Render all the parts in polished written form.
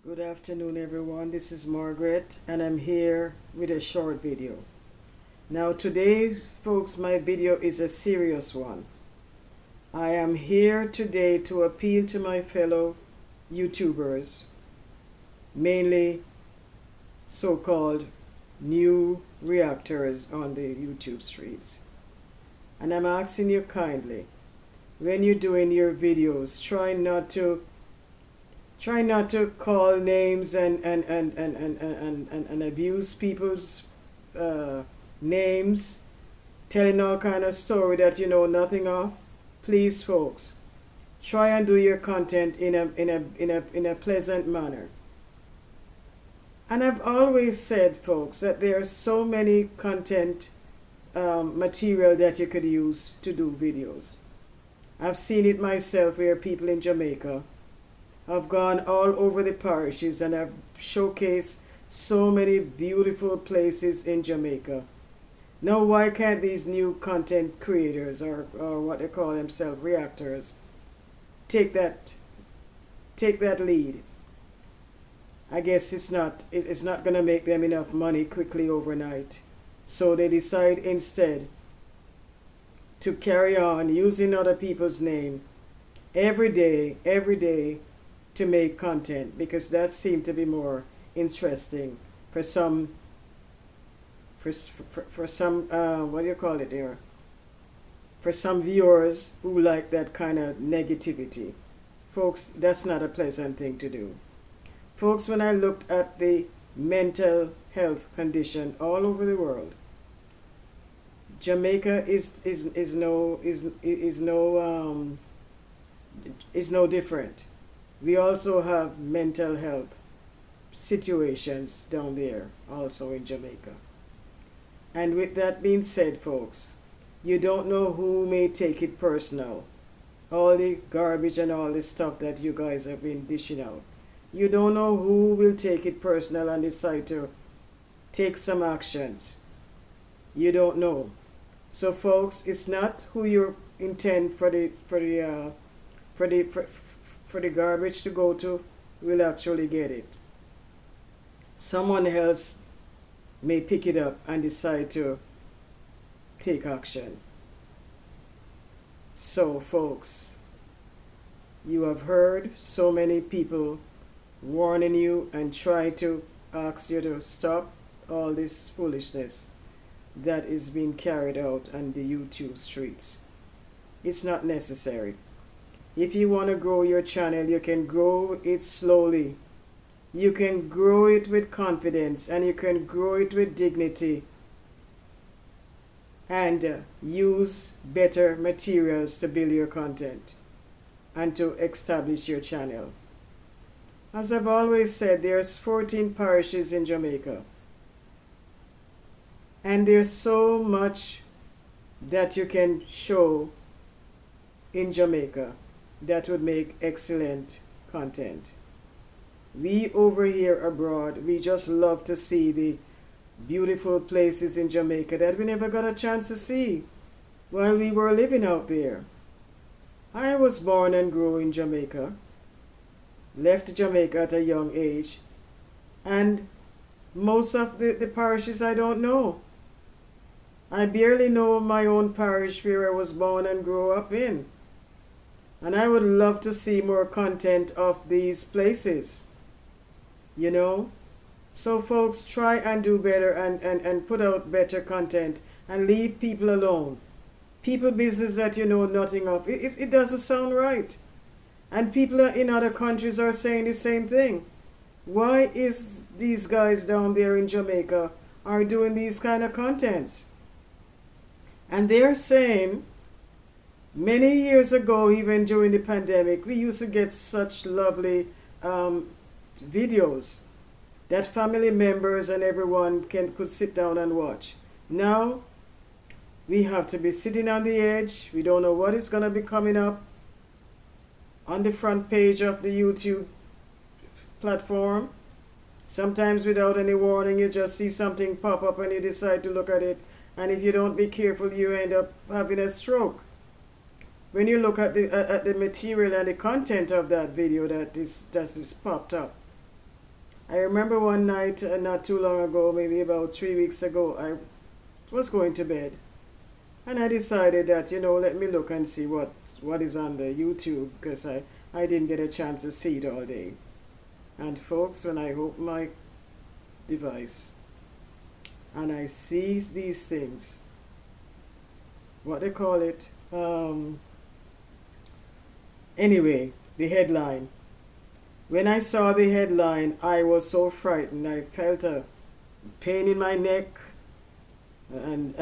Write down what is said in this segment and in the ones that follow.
Good afternoon, everyone. This is Margaret, and I'm here with a short video. Now, today, folks, my video is a serious one. I am here today to appeal to my fellow YouTubers, mainly so-called new reactors on the YouTube streets. And I'm asking you kindly, when you're doing your videos, try not to call names and abuse people's names, telling all kind of story that you know nothing of. Please, folks, try and do your content in a pleasant manner. And I've always said, folks, that there are so many content material that you could use to do videos. I've seen it myself where people in Jamaica have gone all over the parishes and have showcased so many beautiful places in Jamaica. Now, why can't these new content creators, or what they call themselves, reactors, take that lead? I guess it's not going to make them enough money quickly overnight. So they decide instead to carry on using other people's name every day to make content, because that seemed to be more interesting for some what do you call it there, for some viewers who like that kind of negativity. Folks, that's not a pleasant thing to do. Folks, when I looked at the mental health condition all over the world, Jamaica is no different. We also have mental health situations down there also in Jamaica. And with that being said, folks, you don't know who may take it personal. All the garbage and all the stuff that you guys have been dishing out. You don't know who will take it personal and decide to take some actions. You don't know. So, folks, it's not who you intend for the garbage to go to will actually get it. Someone else may pick it up and decide to take action. So, folks, you have heard so many people warning you and try to ask you to stop all this foolishness that is being carried out on the YouTube streets. It's not necessary. If you want to grow your channel, you can grow it slowly. You can grow it with confidence, and you can grow it with dignity, and use better materials to build your content and to establish your channel. As I've always said, there's 14 parishes in Jamaica, and there's so much that you can show in Jamaica that would make excellent content. We over here abroad, we just love to see the beautiful places in Jamaica that we never got a chance to see while we were living out there. I was born and grew in Jamaica, left Jamaica at a young age, and most of the parishes I don't know. I barely know my own parish where I was born and grew up in. And I would love to see more content of these places, you know. So, folks, try and do better and put out better content and leave people alone. People business that you know nothing of. It doesn't sound right. And people in other countries are saying the same thing. Why is these guys down there in Jamaica are doing these kind of contents? And they're saying, many years ago, even during the pandemic, we used to get such lovely videos that family members and everyone could sit down and watch. Now, we have to be sitting on the edge. We don't know what is going to be coming up on the front page of the YouTube platform. Sometimes without any warning, you just see something pop up and you decide to look at it. And if you don't be careful, you end up having a stroke. When you look at the material and the content of that video that is popped up, I remember one night, not too long ago, maybe about 3 weeks ago, I was going to bed. And I decided that, let me look and see what is on the YouTube, because I didn't get a chance to see it all day. And folks, when I open my device and I see these things, what they call it, anyway, the headline. When I saw the headline, I was so frightened. I felt a pain in my neck, and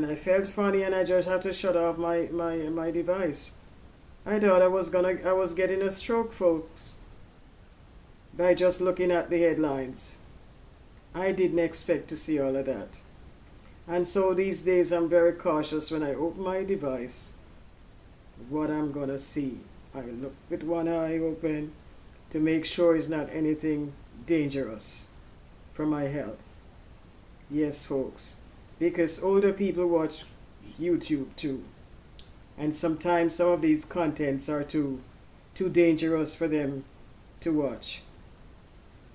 I felt funny, and I just had to shut off my device. I thought I was getting a stroke, folks, by just looking at the headlines. I didn't expect to see all of that. And so these days I'm very cautious when I open my device what I'm gonna see. I look with one eye open to make sure it's not anything dangerous for my health. Yes, folks, because older people watch YouTube too, and sometimes some of these contents are too dangerous for them to watch.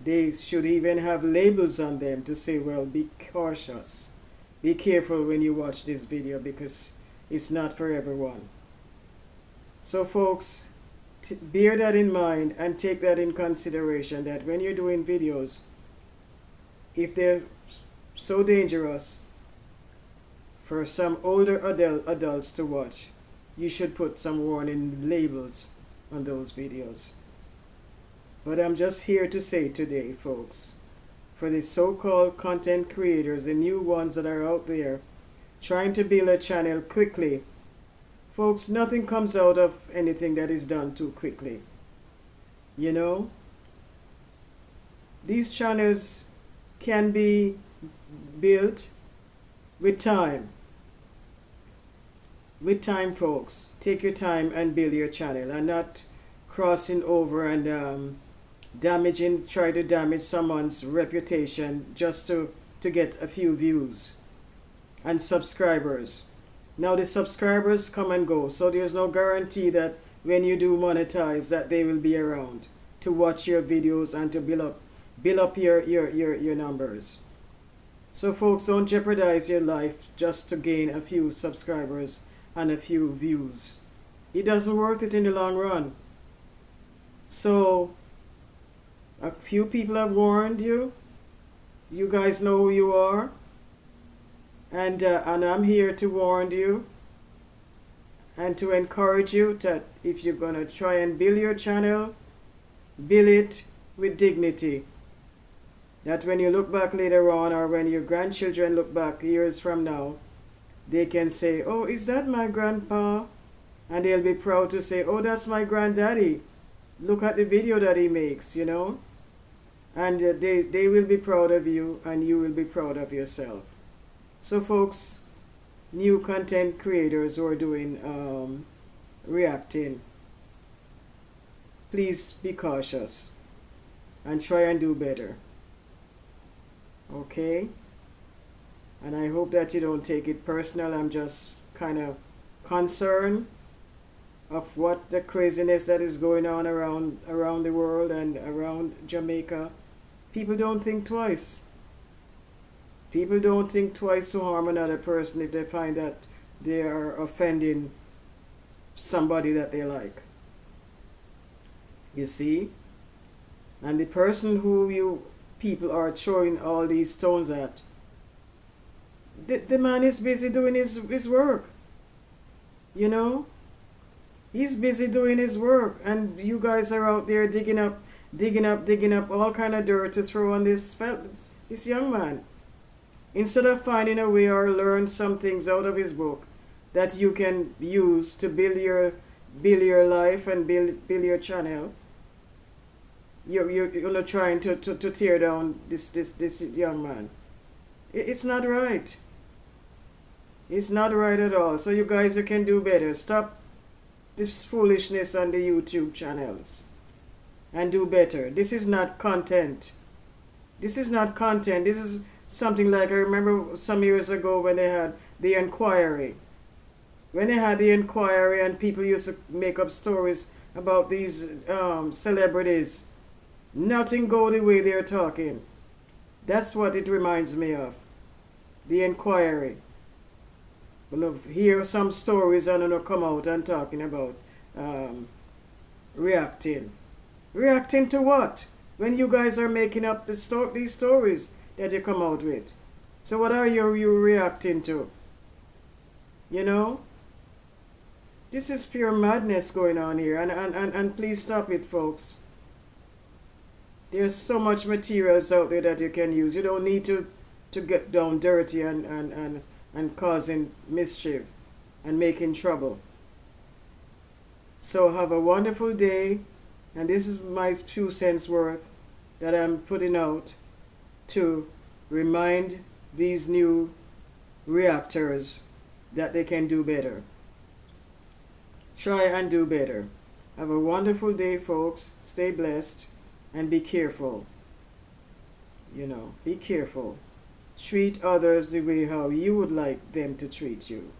They should even have labels on them to say, well, be cautious, be careful when you watch this video, because it's not for everyone. So folks, bear that in mind and take that in consideration, that when you're doing videos, if they're so dangerous for some older adults to watch, you should put some warning labels on those videos. But I'm just here to say today, folks, for the so-called content creators, the new ones that are out there trying to build a channel quickly, folks, nothing comes out of anything that is done too quickly. These channels can be built with time. With time, folks. Take your time and build your channel, and not crossing over and try to damage someone's reputation just to get a few views and subscribers. Now the subscribers come and go, so there's no guarantee that when you do monetize that they will be around to watch your videos and to build up your numbers. So folks, don't jeopardize your life just to gain a few subscribers and a few views. It doesn't worth it in the long run. So a few people have warned you. You guys know who you are. And I'm here to warn you and to encourage you that if you're going to try and build your channel, build it with dignity. That when you look back later on, or when your grandchildren look back years from now, they can say, oh, is that my grandpa? And they'll be proud to say, oh, that's my granddaddy. Look at the video that he makes, And they will be proud of you, and you will be proud of yourself. So folks, new content creators who are doing reacting, please be cautious and try and do better. Okay? And I hope that you don't take it personal. I'm just kind of concerned of what the craziness that is going on around the world and around Jamaica. People don't think twice. People don't think twice to harm another person if they find that they are offending somebody that they like. You see? And the person who you people are throwing all these stones at, the man is busy doing his work. He's busy doing his work, and you guys are out there digging up all kind of dirt to throw on this young man. Instead of finding a way or learn some things out of his book that you can use to build your life and build your channel, you're not trying to tear down this young man. It's not right. It's not right at all. So you guys, you can do better. Stop this foolishness on the YouTube channels and do better. This is not content. This is not content. This is something like, I remember some years ago when they had the inquiry. When they had the inquiry and people used to make up stories about these celebrities Nothing go the way they're talking. That's what it reminds me of. The inquiry. When I hear some stories and I come out and talking about um, reacting. Reacting to what? When you guys are making up these stories that you come out with. So what are you reacting to? You know? This is pure madness going on here. And please stop it, folks. There's so much materials out there that you can use. You don't need to get down dirty and causing mischief and making trouble. So have a wonderful day. And this is my 2 cents worth that I'm putting out to remind these new reactors that they can do better. Try and do better. Have a wonderful day, folks. Stay blessed and be careful. Be careful. Treat others the way how you would like them to treat you.